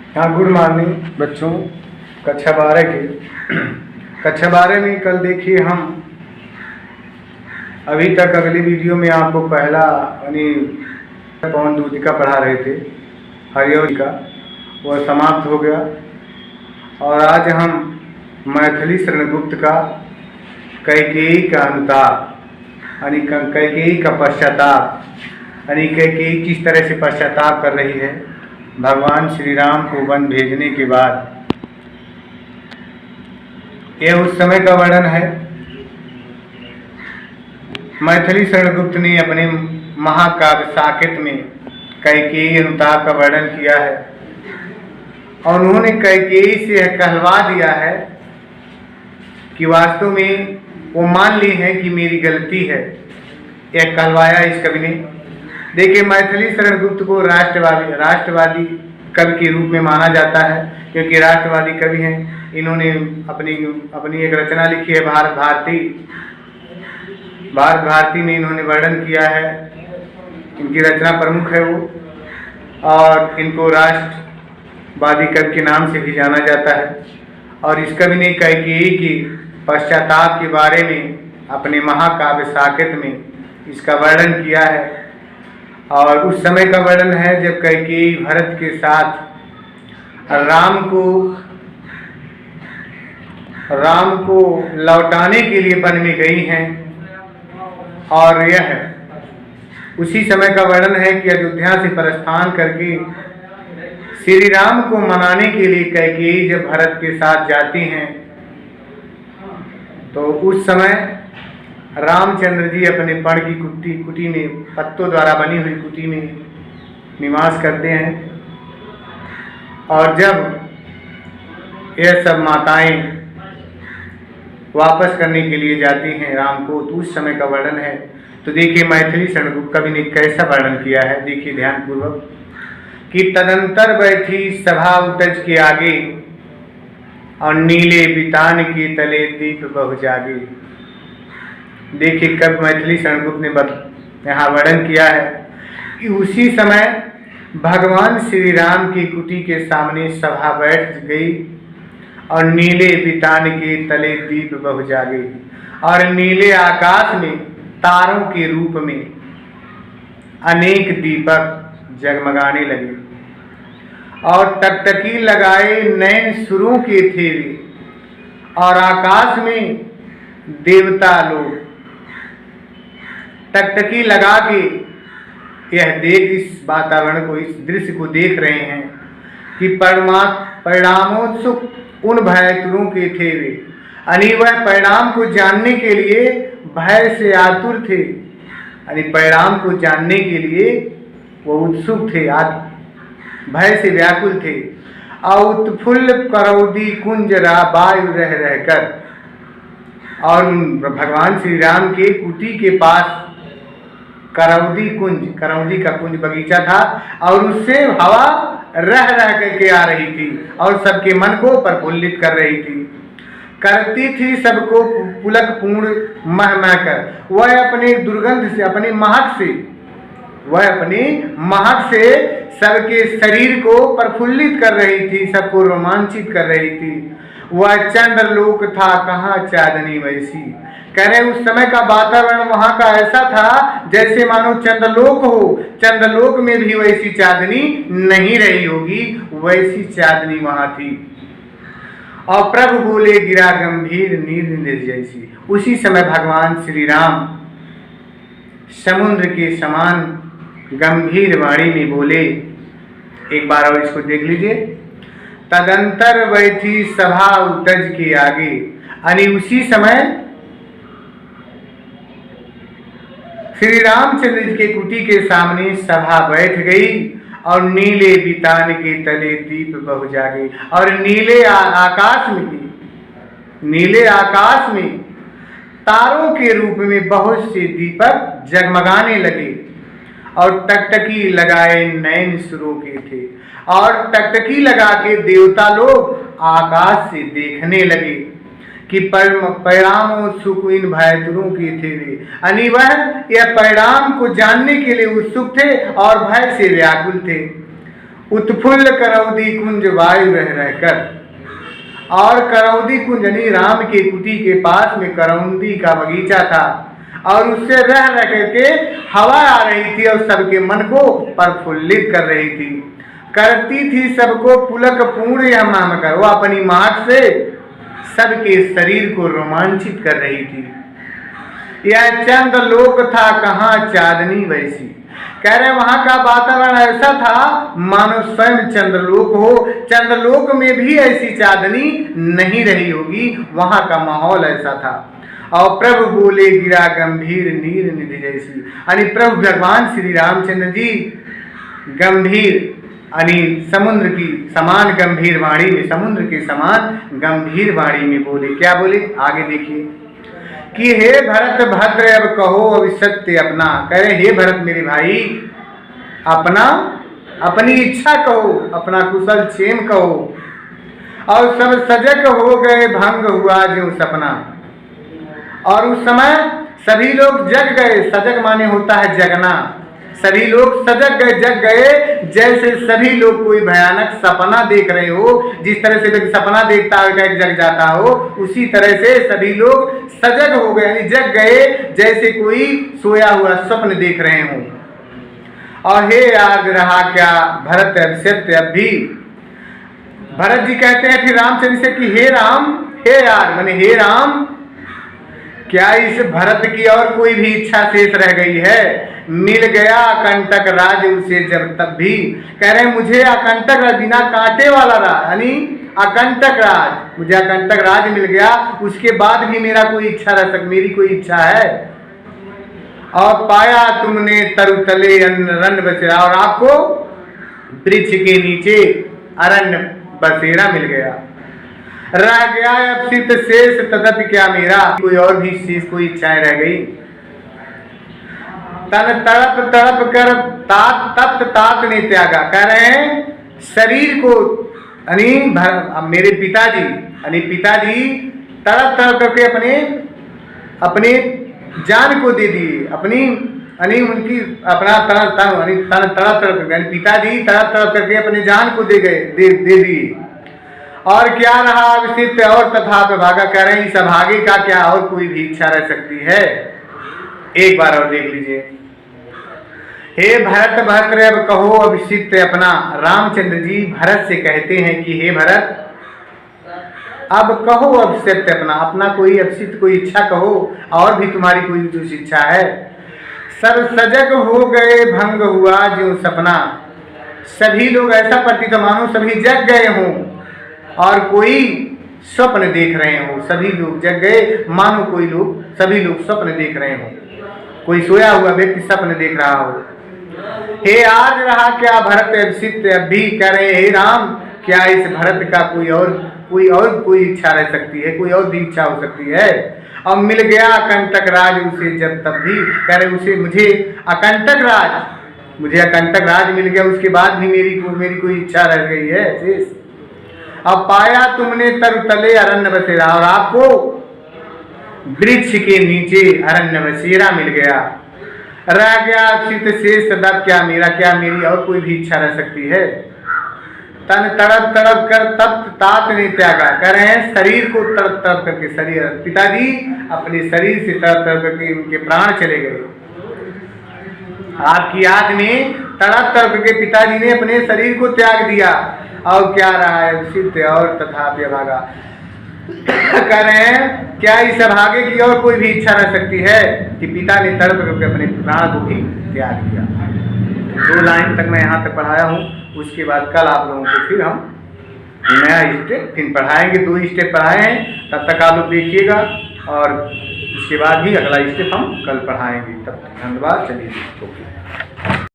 हाँ, good morning बच्चों। कक्षा 12 के कक्षा 12 में कल देखिए हम अभी तक अगली वीडियो में आपको पहला यानी पवन दूती का पढ़ा रहे थे, हरिओं का, वह समाप्त हो गया। और आज हम मैथिली शरणगुप्त का कैकेयी का अनुताप यानी कैकेयी का पश्चाताप, यानी कैकेयी किस तरह से पश्चाताप कर रही है भगवान श्री राम को वन भेजने के बाद। यह उस समय का वर्णन है। मैथिली शरणगुप्त ने अपने महाकाव्य साकेत में कैकेयी अनुताप का वर्णन किया है और उन्होंने कैकेयी से कहलवा दिया है कि वास्तव में वो मान ली है कि मेरी गलती है। यह कहलवाया इस कवि ने। देखिए, मैथिली शरणगुप्त को राष्ट्रवादी कवि के रूप में माना जाता है क्योंकि राष्ट्रवादी कवि हैं। इन्होंने अपनी एक रचना लिखी है भारत भारती में इन्होंने वर्णन किया है। इनकी रचना प्रमुख है वो, और इनको राष्ट्रवादी कवि के नाम से भी जाना जाता है। और इस कवि ने कैकेयी की पश्चाताप के बारे में अपने महाकाव्य साकेत में इसका वर्णन किया है। और उस समय का वर्णन है जब कैकेयी भरत के साथ राम को लौटाने के लिए वन में गई हैं। और यह उसी समय का वर्णन है कि अयोध्या से प्रस्थान करके श्री राम को मनाने के लिए कैकेयी जब भरत के साथ जाती हैं तो उस समय रामचंद्र जी अपने पण की कुटी में, पत्तों द्वारा बनी हुई कुटी में निवास करते हैं। और जब यह सब माताएं वापस करने के लिए जाती हैं राम को, तो उस समय का वर्णन है। तो देखिए मैथिली शरणगुप्त कवि ने कैसा वर्णन किया है, देखिए ध्यानपूर्वक कि तदंतर बैठी सभा उतज के आगे और नीले बितान के तले दीप बहु जागे। देखिए कब मैथिली शरणगुप्त ने यहाँ वर्णन किया है कि उसी समय भगवान श्री राम की कुटी के सामने सभा बैठ गई और नीले बितान के तले दीप बहु जागे। और नीले आकाश में तारों के रूप में अनेक दीपक जगमगाने लगे और टकटकी लगाए नैन सुरों के थे वे। और आकाश में देवता लोग टकटकी लगा के इस वातावरण को, इस दृश्य को देख रहे हैं कि परिणामोत्सुक उन भयतुरों के थे वे, यानी वह परिणाम को जानने के लिए भय से आतुर थे, यानी परिणाम को जानने के लिए वो उत्सुक थे, भय से व्याकुल थे। उत्फुल्ल करौदी कुंजरा वायु रह रहकर, और भगवान श्री राम के कुटी के पास करौदी का कुंज बगीचा था और उससे हवा रह करके आ रही थी और सबके मन को प्रफुल्लित कर रही थी, करती थी सबको पुलक पूर्ण मह कर। वह अपने दुर्गंध से, अपनी महक से सबके शरीर को प्रफुल्लित कर रही थी, सबको रोमांचित कर रही थी। वह चंद्रलोक था कहाँ चांदनी वैसी। कह रहे उस समय का वातावरण वहां का ऐसा था जैसे मानो चंद्रलोक हो। चंद्रलोक में भी वैसी चांदनी नहीं रही होगी, वैसी चांदनी वहां थी। और प्रभु बोले गिरा गंभीर नीर जैसी। उसी समय भगवान श्री राम समुद्र के समान गंभीर वाणी में बोले। एक बार और इसको देख लीजिए। तदंतर बैठी सभा उतज के आगे, यानी उसी समय श्री रामचंद्र जी के कुटी के सामने सभा बैठ गई और नीले बितान के तले दीप बहु जागे। और नीले आकाश में तारों के रूप में बहुत से दीपक जगमगाने लगे और टकटकी लगाए नैन सुरों के थे। और टकटकी लगा के देवता लोग आकाश से देखने लगे कि परिणामोत्सुक इन भयतुरों के थे वे, यानी वह यह परिणाम को जानने के लिए उत्सुक थे और भय से व्याकुल थे। उत्फुल्ल करौदी कुंज वायु रह रहकर, और करौदी कुंज यानी राम के कुटी के पास में करौंदी का बगीचा था और उससे रह रह करके हवा आ रही थी और सबके मन को प्रफुल्लित कर रही थी, करती थी सबको पुलक पूर्ण यह मामकर, वो अपनी महक से सबके शरीर को रोमांचित कर रही थी। यह चंद्रलोक था कहाँ चांदनी वैसी, कह रहे वहां का वातावरण ऐसा था मानो स्वयं चंद्रलोक हो, चंद्रलोक में भी ऐसी चांदनी नहीं रही होगी, वहां का माहौल ऐसा था। और प्रभु बोले गिरा गंभीर नीर निधि जैसी, यानी प्रभु भगवान श्री रामचंद्र जी गंभीर यानी समुद्र की समान गंभीर वाणी में, समुद्र के समान गंभीर वाणी में बोले। क्या बोले आगे देखिए कि हे भरत भद्र अब कहो अब सत्य अपना, कह रहे हे भरत मेरे भाई अपना अपनी इच्छा कहो, अपना कुशल क्षेम कहो। और सब सजग हो गए भंग हुआ जो सपना, और उस समय सभी लोग जग गए, सजग माने होता है जगना, सभी लोग सजग गए जग गए, जैसे सभी लोग कोई भयानक सपना देख रहे हो, जिस तरह से व्यक्ति सपना देखता है जग जाता हो, उसी तरह से सभी लोग सजग हो गए यानी जग गए, जैसे कोई सोया हुआ स्वप्न देख रहे हो। और हे आज रहा क्या भरत अब सत्य अब भी, भरत जी कहते हैं फिर रामचंद्र से कि हे राम, हे यार माने हे राम, क्या इस भरत की और कोई भी इच्छा शेष रह गई है? मिल गया अकंटक राज उसे जब तब भी, कह रहे मुझे अकंटक राज बिना कांटे वाला राज यानी अकंटक राज, मुझे अकंटक राज मिल गया, उसके बाद भी मेरा कोई इच्छा रह सक मेरी कोई इच्छा है। और पाया तुमने तरुतले अरण्य बसेरा, और आपको वृक्ष के नीचे अरण्य बसेरा मिल गया। रह गया अब सित शेष तदपि क्या मेरा, कोई और भी शेष कोई इच्छाएं रह गई। तन तड़प तड़प कर तात तप्त तात ने त्यागा, कह रहे हैं शरीर को मेरे पिताजी पिताजी तड़प तड़प करके अपने जान को दे दिए, अपनी उनकी अपना तड़प तड़प पिताजी तड़प तड़प करके अपने जान को दे दिए। और क्या रहा अवशिष्ट और तथा भागा, कह रहे हैं इस अभागे का क्या और कोई भी इच्छा रह सकती है? एक बार और देख लीजिए। हे भरत भद्र अब कहो अभिषिक्त अपना, रामचंद्र जी भरत से कहते हैं कि हे भरत अब कहो अभिषिक्त अपना, अपना कोई अभिषिक्त कोई इच्छा कहो, और भी तुम्हारी कोई जो इच्छा है। सब सजग हो गए भंग हुआ जो सपना, सभी लोग ऐसा प्रतीत मानो सभी जग गए हों और कोई स्वप्न देख रहे हो, सभी लोग जग गए मानो कोई लोग सभी लोग स्वप्न देख रहे हो, कोई सोया हुआ व्यक्ति स्वप्न देख रहा हो। हे आज रहा क्या भरत अभिषिक्त अब भी, कह रहे हे राम क्या इस भरत का कोई इच्छा रह सकती है, कोई और भी इच्छा हो सकती है। और मिल गया अकंटक राज उसे जब तब भी, कह रहे उसे मुझे अकंटक राज मिल गया, उसके बाद भी मेरी कोई इच्छा रह गई है शेष। अब पाया तुमने तरुतले अरण्य बसेरा, और आपको वृक्ष के नीचे अरण्य बसेरा मिल गया। रह गया चित शेष तब क्या मेरा, क्या मेरी और कोई भी इच्छा रह सकती है। तन तड़प तड़प कर तप्त तात ने त्यागा, कह रहे हैं शरीर को तड़प तड़प करके, शरीर पिताजी अपने शरीर से तड़प तड़प करके उनके प्राण चले गए। आपकी याद में तड़प तड़प करके पिताजी ने अपने शरीर को त्याग दिया। और क्या रहा है सिद्ध और तथापि अभागा, कह रहे हैं क्या इस अभागे की और कोई भी इच्छा रह सकती है कि पिता ने तड़प करके अपने प्राण को भी त्याग दिया। 2 लाइन तक मैं यहाँ तक पढ़ाया हूँ, उसके बाद कल आप लोगों को फिर हम नया स्टेप फिर पढ़ाएंगे। 2 स्टेप पढ़ाए हैं, तब तक आप लोग देखिएगा और उसके बाद ही अगला स्टेप हम कल पढ़ाएंगे। तब तक धन्यवाद। चलिए ओके।